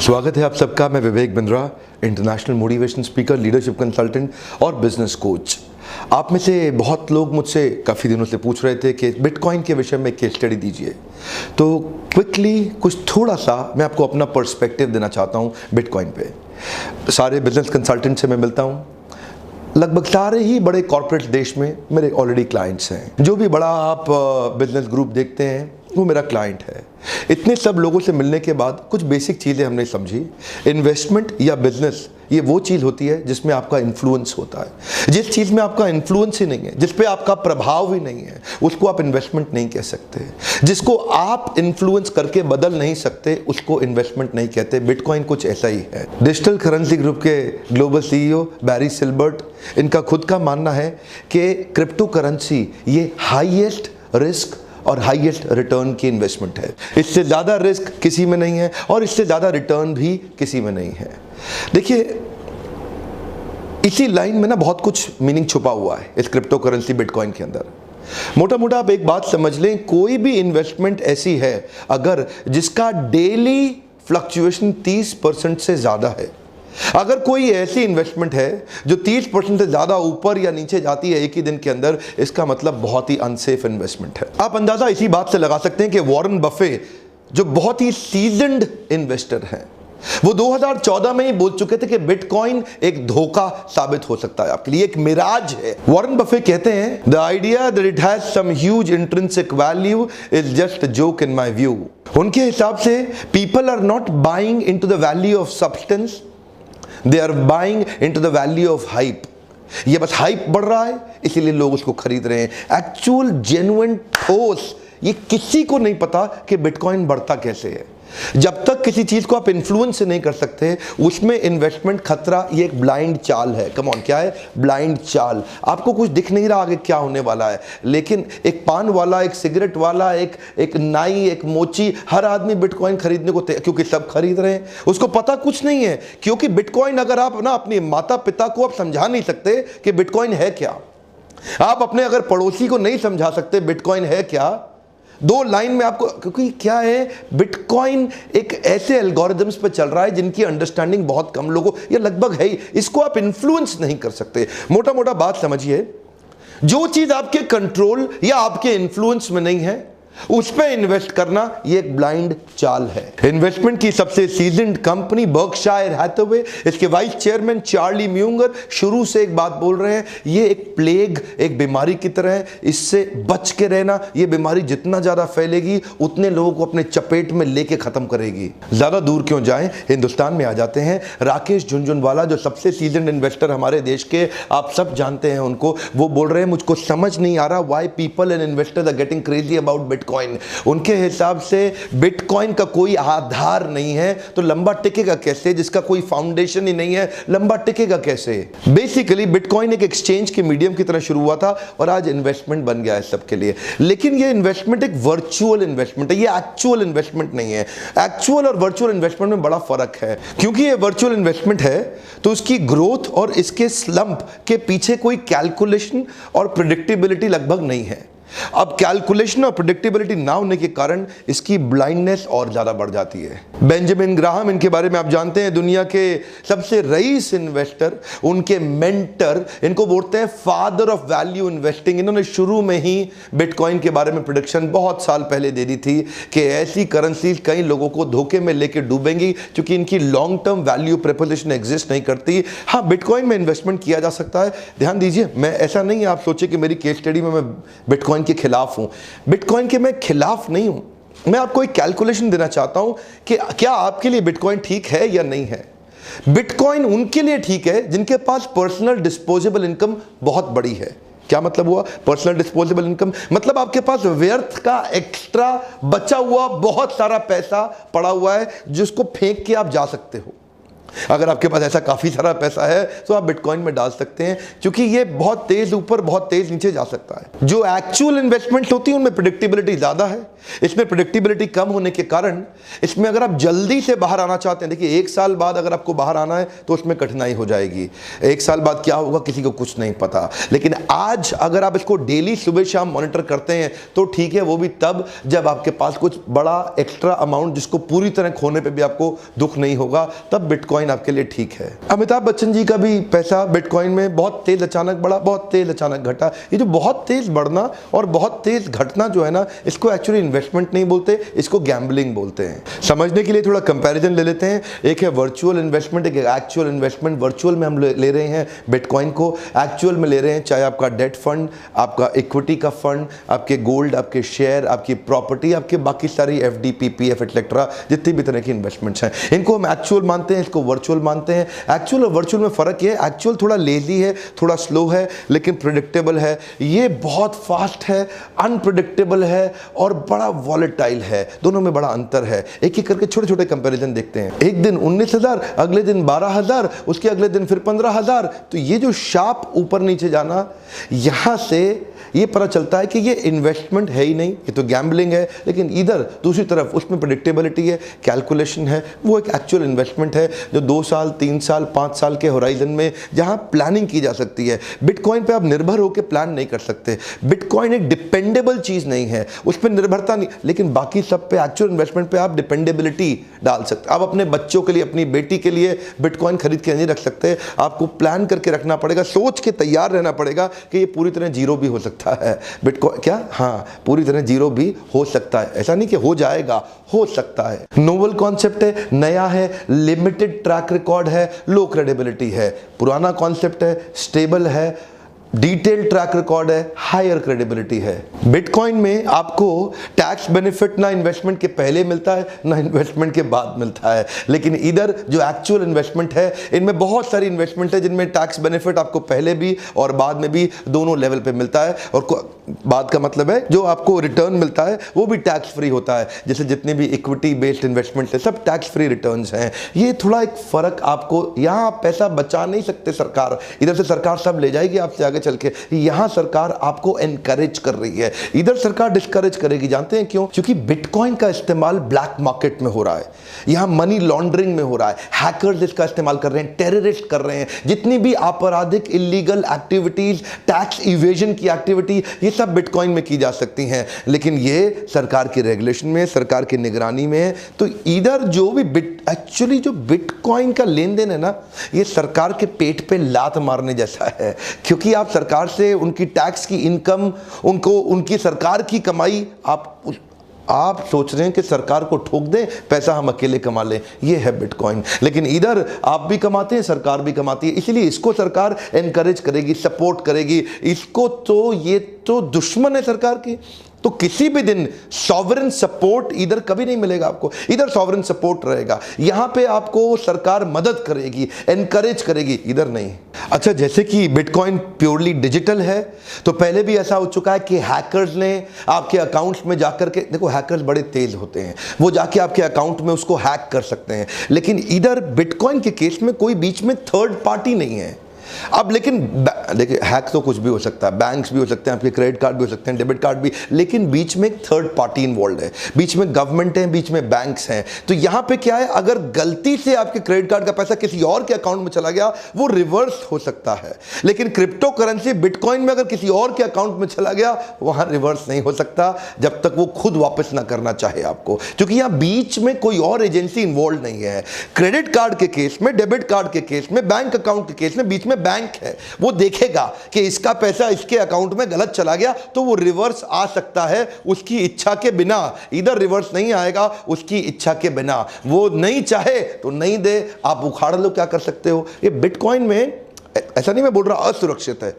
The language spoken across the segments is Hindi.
स्वागत है आप सबका। मैं Vivek Bindra, international motivation speaker, leadership consultant और बिजनेस कोच। आप में से बहुत लोग मुझसे काफ़ी दिनों से पूछ रहे थे कि बिटकॉइन के विषय में केस स्टडी दीजिए, तो क्विकली कुछ थोड़ा सा मैं आपको अपना पर्सपेक्टिव देना चाहता हूँ बिटकॉइन पे। सारे बिजनेस कंसल्टेंट से मैं मिलता हूँ, लगभग सारे ही बड़े कॉर्पोरेट देश में मेरे ऑलरेडी क्लाइंट्स हैं। जो भी बड़ा आप बिजनेस ग्रुप देखते हैं वो मेरा क्लाइंट है। इतने सब लोगों से मिलने के बाद कुछ बेसिक चीज़ें हमने समझी। इन्वेस्टमेंट या बिजनेस ये वो चीज़ होती है जिसमें आपका इन्फ्लुएंस होता है। जिस चीज़ में आपका इन्फ्लुएंस ही नहीं है, जिस पे आपका प्रभाव ही नहीं है, उसको आप इन्वेस्टमेंट नहीं कह सकते। जिसको आप इन्फ्लुएंस करके बदल नहीं सकते उसको इन्वेस्टमेंट नहीं कहते। बिटकॉइन कुछ ऐसा ही है। डिजिटल करेंसी ग्रुप के ग्लोबल सीईओ बैरी सिल्बर्ट, इनका खुद का मानना है कि क्रिप्टो करेंसी ये हाईएस्ट रिस्क और हाईएस्ट रिटर्न की इन्वेस्टमेंट है। इससे ज़्यादा रिस्क किसी में नहीं है और इससे ज़्यादा रिटर्न भी किसी में नहीं है। देखिए, इसी लाइन में ना बहुत कुछ मीनिंग छुपा हुआ है इस क्रिप्टो करेंसी बिटकॉइन के अंदर। मोटा मोटा आप एक बात समझ लें, कोई भी इन्वेस्टमेंट ऐसी है अगर जिसका डेली फ्लक्चुएशन 30% से ज़्यादा है, अगर कोई ऐसी इन्वेस्टमेंट है जो 30% से ज़्यादा ऊपर या नीचे जाती है एक ही दिन के अंदर, इसका मतलब बहुत ही अनसेफ इन्वेस्टमेंट है। आप अंदाज़ा इसी बात से लगा सकते हैं कि वॉरेन बफे जो बहुत ही सीजन्ड इन्वेस्टर हैं, वो 2014 में ही बोल चुके थे कि बिटकॉइन एक धोखा साबित हो सकता है आपके लिए, एक मिराज है। वॉरेन बफे कहते हैं, the idea that it has some huge intrinsic value is just a joke in my view. उनके हिसाब से people are not buying into the value of substance, they are buying into the value of hype. ये बस हाइप बढ़ रहा है इसीलिए लोग उसको खरीद रहे हैं। एक्चुअल जेन्युइन ठोस ये किसी को नहीं पता कि बिटकॉइन बढ़ता कैसे है। जब तक किसी चीज को आप इन्फ्लुएंस नहीं कर सकते उसमें इन्वेस्टमेंट खतरा, ये एक ब्लाइंड चाल है। कम ऑन, क्या है? ब्लाइंड चाल। आपको कुछ दिख नहीं रहा आगे क्या होने वाला है, लेकिन एक पान वाला, एक सिगरेट वाला, एक नाई, एक मोची, हर आदमी बिटकॉइन खरीदने को क्योंकि सब खरीद रहे हैं। उसको पता कुछ नहीं है, क्योंकि बिटकॉइन अगर आप ना अपने माता पिता को आप समझा नहीं सकते कि बिटकॉइन है क्या, आप अपने अगर पड़ोसी को नहीं समझा सकते बिटकॉइन है क्या, दो लाइन में आपको, क्योंकि क्या है, बिटकॉइन एक ऐसे एल्गोरिदम्स पे चल रहा है जिनकी अंडरस्टैंडिंग बहुत कम लोगों या लगभग है ही, इसको आप इन्फ्लुएंस नहीं कर सकते। मोटा मोटा बात समझिए, जो चीज आपके कंट्रोल या आपके इन्फ्लुएंस में नहीं है उस पर इन्वेस्ट करना ये एक ब्लाइंड चाल है। इन्वेस्टमेंट की सबसे सीजन्ड कंपनी बर्कशायर हैथवे, इसके वाइस चेयरमैन चार्ली म्यूंगर शुरू से एक बात बोल रहे हैं, ये एक प्लेग, एक बीमारी की तरह है, इससे बच के रहना। ये बीमारी जितना ज्यादा फैलेगी उतने लोगों को अपने चपेट में लेके खत्म करेगी। ज्यादा दूर क्यों जाएं, हिंदुस्तान में आ जाते हैं। राकेश झुनझुनवाला जो सबसे सीजन्ड इन्वेस्टर हमारे देश के, आप सब जानते हैं उनको, वो बोल रहे हैं मुझको समझ नहीं आ रहा why people and investors are getting crazy about bitcoin. उनके हिसाब से बिटकॉइन का कोई आधार नहीं है तो लंबा टिकेगा कैसे? जिसका कोई फाउंडेशन ही नहीं है लंबा टिकेगा कैसे? बेसिकली बिटकॉइन एक एक्सचेंज के मीडियम की तरह शुरू हुआ था और आज इन्वेस्टमेंट बन गया है सबके लिए। लेकिन ये इन्वेस्टमेंट एक वर्चुअल इन्वेस्टमेंट है, ये एक्चुअल इन्वेस्टमेंट नहीं है। एक्चुअल और वर्चुअल इन्वेस्टमेंट में बड़ा फर्क है। क्योंकि ये वर्चुअल इन्वेस्टमेंट है तो उसकी ग्रोथ और इसके स्लंप के पीछे कोई कैलकुलेशन और प्रेडिक्टेबिलिटी लगभग नहीं है। अब कैलकुलेशन और प्रेडिक्टेबिलिटी ना होने के कारण इसकी ब्लाइंडनेस और ज्यादा बढ़ जाती है। बेंजामिन ग्राहम, इनके बारे में आप जानते हैं, दुनिया के सबसे रईस इन्वेस्टर, उनके मेंटर, इनको बोलते हैं फादर ऑफ वैल्यू इन्वेस्टिंग। इन्होंने शुरू में ही बिटकॉइन के बारे में प्रेडिक्शन बहुत साल पहले दे दी थी कि ऐसी करेंसी कई लोगों को धोखे में लेकर डूबेंगी क्योंकि इनकी long term value proposition exist नहीं करती। हाँ, बिटकॉइन में इन्वेस्टमेंट किया जा सकता है। ध्यान दीजिए, मैं ऐसा नहीं है आप सोचे कि मेरी केस स्टडी में मैं बिटकॉइन के खिलाफ हूं। बिटकॉइन के मैं खिलाफ नहीं हूं। मैं आपको एक कैलकुलेशन देना चाहता हूं कि क्या आपके लिए बिटकॉइन ठीक है या नहीं है। बिटकॉइन उनके लिए ठीक है जिनके पास पर्सनल डिस्पोजेबल इनकम बहुत बड़ी है। क्या मतलब हुआ पर्सनल डिस्पोजेबल इनकम? मतलब आपके पास व्यर्थ का एक्स्ट्रा बचा हुआ बहुत सारा पैसा पड़ा हुआ है जिसको फेंक के आप जा सकते हो। अगर आपके पास ऐसा काफ़ी सारा पैसा है तो आप बिटकॉइन में डाल सकते हैं, क्योंकि ये बहुत तेज़ ऊपर बहुत तेज़ नीचे जा सकता है। जो एक्चुअल इन्वेस्टमेंट होती है उनमें प्रिडिक्टेबिलिटी ज़्यादा है, इसमें प्रिडिक्टेबिलिटी कम होने के कारण इसमें अगर आप जल्दी से बाहर आना चाहते हैं, देखिए 1 साल बाद अगर आपको बाहर आना है तो उसमें कठिनाई हो जाएगी। 1 साल बाद क्या होगा किसी को कुछ नहीं पता, लेकिन आज अगर आप इसको डेली सुबह शाम मॉनिटर करते हैं तो ठीक है, वो भी तब जब आपके पास कुछ बड़ा एक्स्ट्रा अमाउंट जिसको पूरी तरह खोने पर भी आपको दुख नहीं होगा, तब बिटकॉइन आपके लिए ठीक है। अमिताभ बच्चन जी का भी पैसा बिटकॉइन में बहुत तेज अचानक बढ़ा, बहुत तेज अचानक घटा। ये जो बहुत तेज बढ़ना और बहुत तेज घटना जो है ना, इसको एक्चुअली इन्वेस्टमेंट नहीं बोलते, इसको गैम्बलिंग बोलते हैं। समझने के लिए थोड़ा कंपैरिजन ले लेते हैं। एक है वर्चुअल इन्वेस्टमेंट, एक एक्चुअल इन्वेस्टमेंट। वर्चुअल में हम ले रहे हैं बिटकॉइन को, एक्चुअल में ले रहे हैं चाहे आपका डेट फंड, आपका इक्विटी का फंड, आपके गोल्ड, आपके शेयर, आपकी प्रॉपर्टी, आपके बाकी सारी एफडी, पीपीएफ एक्सेट्रा जितनी भी तरह की इन्वेस्टमेंट्स हैं, इनको हम एक्चुअल मानते हैं, इसको वर्चुअल मानते हैं। एक्चुअल और वर्चुअल में फर्क ये है, एक्चुअल थोड़ा लेजी है, थोड़ा स्लो है, लेकिन प्रेडिक्टेबल है। ये बहुत फास्ट है, अनप्रेडिक्टेबल है और बड़ा वॉलेटाइल है। दोनों में बड़ा अंतर है। एक एक करके छोटे छोटे कंपैरिजन देखते हैं। एक दिन 19,000, अगले दिन 12,000, उसके अगले दिन फिर 15,000। तो ये जो शार्प ऊपर नीचे जाना, यहां से ये पता चलता है कि ये इन्वेस्टमेंट है ही नहीं, ये तो गैम्बलिंग है। लेकिन इधर दूसरी तरफ उसमें प्रेडिक्टेबिलिटी है, कैलकुलेशन है, वो एक एक्चुअल इन्वेस्टमेंट है जो 2 साल, 3 साल, 5 साल के होराइजन में जहां प्लानिंग की जा सकती है। बिटकॉइन पे आप निर्भर होकर प्लान नहीं कर सकते। बिटकॉइन एक डिपेंडेबल चीज नहीं है, उस पर निर्भरता नहीं, लेकिन बाकी सब पे एक्चुअल इन्वेस्टमेंट पे आप डिपेंडेबिलिटी डाल सकते। आप अपने बच्चों के लिए, अपनी बेटी के लिए बिटकॉइन खरीद के नहीं रख सकते, आपको प्लान करके रखना पड़ेगा, सोच के तैयार रहना पड़ेगा कि ये पूरी तरह जीरो भी हो सकता है। बिटकॉइन क्या, हाँ, पूरी तरह जीरो भी हो सकता है, ऐसा नहीं कि हो जाएगा, हो सकता है। नोवल कॉन्सेप्ट है, नया है, लिमिटेड ट्रैक रिकॉर्ड है, लो क्रेडिबिलिटी है। पुराना कॉन्सेप्ट है, स्टेबल है, डिटेल ट्रैक रिकॉर्ड है, हायर क्रेडिबिलिटी है। बिटकॉइन में आपको टैक्स बेनिफिट ना इन्वेस्टमेंट के पहले मिलता है ना इन्वेस्टमेंट के बाद मिलता है, लेकिन इधर जो एक्चुअल इन्वेस्टमेंट है, इनमें बहुत सारी इन्वेस्टमेंट है जिनमें टैक्स बेनिफिट आपको पहले भी और बाद में भी दोनों लेवल पे मिलता है। और बाद का मतलब है जो आपको रिटर्न मिलता है वो भी टैक्स फ्री होता है। जैसे जितने भी इक्विटी बेस्ड इन्वेस्टमेंट है सब टैक्स फ्री रिटर्न्स हैं। ये थोड़ा एक फर्क आपको, यहाँ आप पैसा बचा नहीं सकते सरकार, इधर से सरकार सब ले जाएगी आपसे आगे चल के। यहां सरकार आपको एनकरेज कर रही है, इधर सरकार डिस्करेज करेगी। जानते हैं क्यों? क्योंकि बिटकॉइन का इस्तेमाल ब्लैक मार्केट में हो रहा है, यहां मनी लॉन्ड्रिंग में हो रहा है, हैकर्स इसका इस्तेमाल कर रहे हैं, टेररिस्ट कर रहे हैं। जितनी भी आपराधिक इलीगल एक्टिविटीज, टैक्स इवेजन की एक्टिविटी, ये सब बिटकॉइन में की जा सकती हैं। लेकिन ये सरकार की रेगुलेशन में, सरकार की निगरानी में है। तो इधर जो भी एक्चुअली जो बिटकॉइन का लेन देन है ना, ये सरकार के पेट पे लात मारने जैसा है, क्योंकि आप सरकार से उनकी टैक्स की इनकम, उनको उनकी सरकार की कमाई, आप सोच रहे हैं कि सरकार को ठोक दें, पैसा हम अकेले कमा लें। ये है बिटकॉइन। लेकिन इधर आप भी कमाते हैं, सरकार भी कमाती है, इसलिए इसको सरकार एनकरेज करेगी, सपोर्ट करेगी। इसको तो ये तो दुश्मन है सरकार की। तो किसी भी दिन सॉवरेन सपोर्ट इधर कभी नहीं मिलेगा आपको, इधर सॉवरेन सपोर्ट रहेगा। यहां पे आपको सरकार मदद करेगी, एनकरेज करेगी, इधर नहीं। अच्छा, जैसे कि बिटकॉइन प्योरली डिजिटल है, तो पहले भी ऐसा हो चुका है कि हैकर्स ने आपके अकाउंट्स में जाकर के, देखो हैकर्स बड़े तेज होते हैं, वो जाके आपके अकाउंट में उसको हैक कर सकते हैं। लेकिन इधर बिटकॉइन के केस में कोई बीच में थर्ड पार्टी नहीं है। अब लेकिन देखिए, हैक तो कुछ भी हो सकता है, बैंक्स भी हो सकते हैं, आपके क्रेडिट कार्ड भी हो सकते हैं, डेबिट कार्ड भी, लेकिन बीच में एक थर्ड पार्टी इन्वॉल्व है, बीच में गवर्नमेंट है, बीच में बैंक्स हैं। तो यहां पे क्या है, अगर गलती से आपके क्रेडिट कार्ड का पैसा किसी और के अकाउंट में चला गया, वो रिवर्स हो सकता है। लेकिन क्रिप्टो करेंसी बिटकॉइन में अगर किसी और के अकाउंट में चला गया, वहां रिवर्स नहीं हो सकता जब तक वो खुद वापस ना करना चाहे आपको, क्योंकि यहां बीच में कोई और एजेंसी इन्वॉल्व नहीं है। क्रेडिट कार्ड के केस में, डेबिट कार्ड के केस में, बैंक अकाउंट के केस में बीच में बैंक है, वो देखेगा कि इसका पैसा इसके अकाउंट में गलत चला गया तो वो रिवर्स आ सकता है उसकी इच्छा के बिना। इधर रिवर्स नहीं आएगा उसकी इच्छा के बिना, वो नहीं चाहे तो नहीं दे, आप उखाड़ लो, क्या कर सकते हो। ये बिटकॉइन में ऐसा नहीं मैं बोल रहा असुरक्षित है,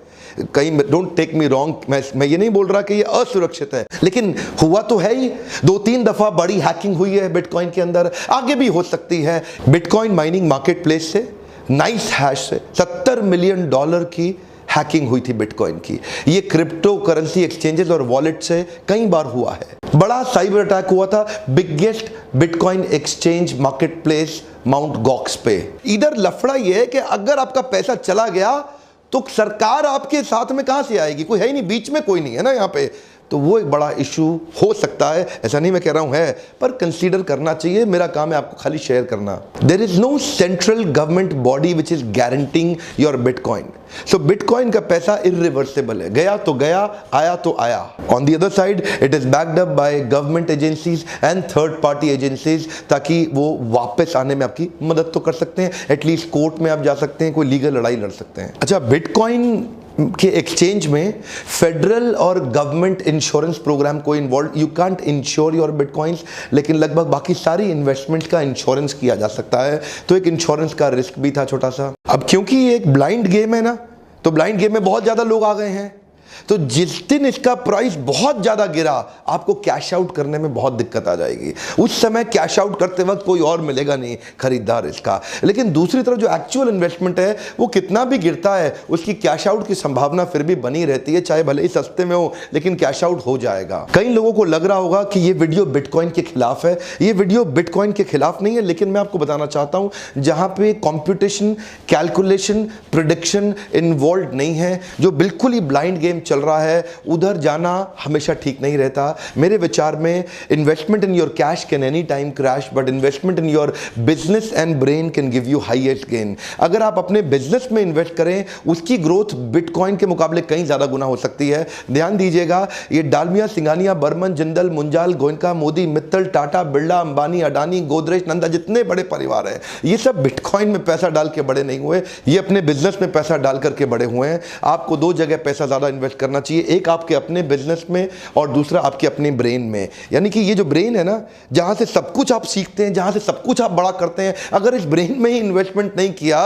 कहीं डोंट टेक मी रॉन्ग, मैं ये नहीं बोल रहा कि ये असुरक्षित है, लेकिन हुआ तो है ही। 2-3 दफा बड़ी हैकिंग हुई है बिटकॉइन के अंदर, आगे भी हो सकती है। बिटकॉइन माइनिंग मार्केट प्लेस से, नाइस हैश से $70 मिलियन की हैकिंग हुई थी बिटकॉइन की। ये क्रिप्टो करेंसी एक्सचेंजेस और वॉलेट से कई बार हुआ है। बड़ा साइबर अटैक हुआ था biggest bitcoin exchange market place mount Gox पे। इधर लफड़ा ये है कि अगर आपका पैसा चला गया तो सरकार आपके साथ में कहां से आएगी? कोई है ही नहीं, बीच में कोई नहीं है ना यहाँ पे। तो वो एक बड़ा इशू हो सकता है, ऐसा नहीं मैं कह रहा हूं है, पर कंसीडर करना चाहिए। मेरा काम है आपको खाली शेयर करना। There is no central government body which is guaranteeing your bitcoin. So bitcoin का पैसा इरिवर्सिबल है, गया तो गया, आया तो आया। On the other side it is backed up by government agencies and third party agencies, ताकि वो वापस आने में आपकी मदद तो कर सकते हैं, एटलीस्ट कोर्ट में आप जा सकते हैं, कोई लीगल लड़ाई लड़ सकते हैं। अच्छा, बिटकॉइन के एक्सचेंज में फेडरल और गवर्नमेंट इंश्योरेंस प्रोग्राम को involve, you can't ensure your bitcoins, लेकिन लगभग बाकी सारी इन्वेस्टमेंट का इंश्योरेंस किया जा सकता है। तो एक इंश्योरेंस का रिस्क भी था छोटा सा। अब क्योंकि ये एक ब्लाइंड गेम है ना, तो ब्लाइंड गेम में बहुत ज्यादा लोग आ गए हैं, तो जिस दिन इसका प्राइस बहुत ज्यादा गिरा आपको कैश आउट करने में बहुत दिक्कत आ जाएगी। उस समय कैश आउट करते वक्त कोई और मिलेगा नहीं खरीदार इसका। लेकिन दूसरी तरफ जो एक्चुअल इन्वेस्टमेंट है वो कितना भी गिरता है उसकी कैश आउट की संभावना फिर भी बनी रहती है, चाहे भले ही सस्ते में हो लेकिन कैश आउट हो जाएगा। कई लोगों को लग रहा होगा कि ये वीडियो बिटकॉइन के खिलाफ है। ये वीडियो बिटकॉइन के खिलाफ नहीं है, लेकिन मैं आपको बताना चाहता हूं जहां पे कंप्यूटेशन, कैलकुलेशन, प्रेडिक्शन इन्वॉल्व नहीं है, जो बिल्कुल ही ब्लाइंड गेम चल रहा है, उधर जाना हमेशा ठीक नहीं रहता। मेरे विचार में investment in your cash can any time crash, but investment in your business and brain can give you highest gain. अगर आप अपने बिजनेस में इन्वेस्ट करें, उसकी ग्रोथ बिटकॉइन के मुकाबले कहीं ज्यादा गुना हो सकती है। ध्यान दीजिएगा, ये डालमिया, सिंघानिया, बर्मन, जिंदल, मुंजाल, गोयनका, मोदी, मित्तल, टाटा, बिरला, अंबानी, अडानी, गोदरेज, नंदा, जितने बड़े परिवार हैं, ये सब बिटकॉइन में पैसा डाल के बड़े नहीं हुए, ये अपने बिजनेस में पैसा डाल करके बड़े हुए हैं। आपको दो जगह पैसा ज्यादा इन्वेस्ट करना चाहिए, एक आपके अपने बिजनेस में और दूसरा आपके अपने ब्रेन में। यानी कि ये जो ब्रेन है ना, जहां से सब कुछ आप सीखते हैं, जहां से सब कुछ आप बड़ा करते हैं, अगर इस ब्रेन में ही इन्वेस्टमेंट नहीं किया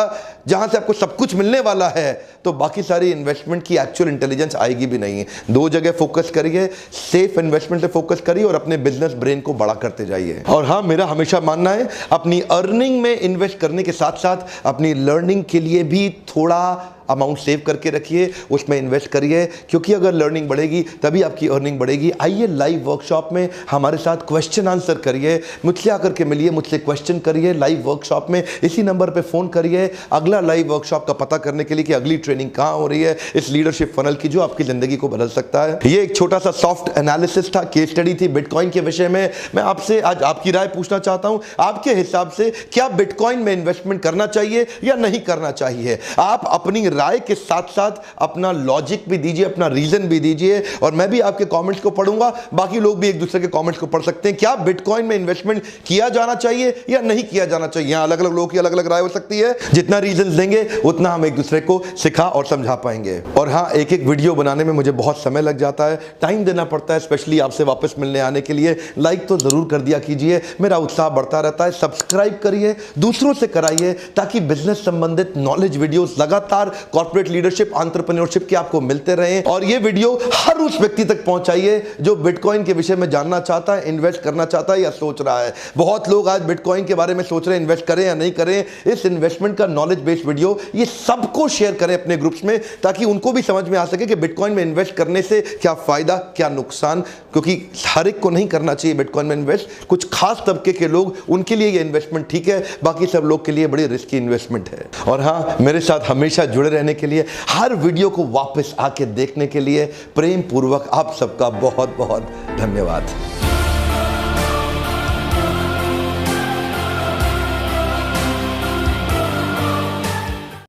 जहां से आपको सब कुछ मिलने वाला है, तो बाकी सारी इन्वेस्टमेंट की एक्चुअल इंटेलिजेंस आएगी भी नहीं। दो जगह फोकस करिए, सेफ इन्वेस्टमेंट पे फोकस करिए और अपने बिजनेस ब्रेन को बड़ा करते जाइए। और हाँ, मेरा हमेशा मानना है अपनी अर्निंग में इन्वेस्ट करने के साथ साथ अपनी लर्निंग के लिए भी थोड़ा अमाउंट सेव करके रखिए, उसमें इन्वेस्ट करिए, क्योंकि अगर लर्निंग बढ़ेगी तभी आपकी अर्निंग बढ़ेगी। आइए लाइव वर्कशॉप में हमारे साथ क्वेश्चन आंसर करिए, मुझसे आकर के मिलिए, मुझसे क्वेश्चन करिए लाइव वर्कशॉप में। इसी नंबर पे फोन करिए अगला लाइव वर्कशॉप का पता करने के लिए कि अगली ट्रेनिंग कहां हो रही है, इस लीडरशिप फनल की जो आपकी जिंदगी को बदल सकता है। ये एक छोटा सा सॉफ्ट एनालिसिस था, केस स्टडी थी बिटकॉइन के विषय में। मैं आपसे आज आपकी राय पूछना चाहता हूं, आपके हिसाब से क्या बिटकॉइन में इन्वेस्टमेंट करना चाहिए या नहीं करना चाहिए? आप अपनी राय के साथ साथ अपना लॉजिक भी दीजिए, अपना रीजन भी दीजिए, और मैं भी आपके कमेंट्स को पढ़ूंगा, बाकी लोग भी एक दूसरे के कमेंट्स को पढ़ सकते हैं। क्या बिटकॉइन में इन्वेस्टमेंट किया जाना चाहिए या नहीं किया जाना चाहिए? यहां अलग अलग लोगों की अलग अलग राय हो सकती है। जितना रीजन देंगे उतना हम एक दूसरे को सिखा और समझा पाएंगे। और हां, एक एक वीडियो बनाने में मुझे बहुत समय लग जाता है, टाइम देना पड़ता है, स्पेशली आपसे वापस मिलने आने के लिए। लाइक तो जरूर कर दिया कीजिए, मेरा उत्साह बढ़ता रहता है। सब्सक्राइब करिए, दूसरों से कराइए, ताकि बिजनेस संबंधित नॉलेज वीडियोस लगातार कॉर्पोरेट लीडरशिप, एंटरप्रेन्योरशिप के आपको मिलते रहें। और ये वीडियो हर उस व्यक्ति तक पहुंचाइए जो बिटकॉइन के विषय में जानना चाहता है, इन्वेस्ट करना चाहता है या सोच रहा है। बहुत लोग आज बिटकॉइन के बारे में सोच रहे हैं इन्वेस्ट करें या नहीं करें। इस इन्वेस्टमेंट का नॉलेज बेस्ड वीडियो ये सबको शेयर करें अपने ग्रुप्स में, ताकि उनको भी समझ में आ सके कि बिटकॉइन में इन्वेस्ट करने से क्या फायदा, क्या नुकसान। क्योंकि हर एक को नहीं करना चाहिए बिटकॉइन में इन्वेस्ट, कुछ खास तबके के लोग, उनके लिए ये इन्वेस्टमेंट ठीक है, बाकी सब लोग के लिए बड़ी रिस्की इन्वेस्टमेंट है। और हाँ, मेरे साथ हमेशा जुड़े रहने के लिए, हर वीडियो को वापस आके देखने के लिए प्रेम पूर्वक आप सबका बहुत बहुत धन्यवाद।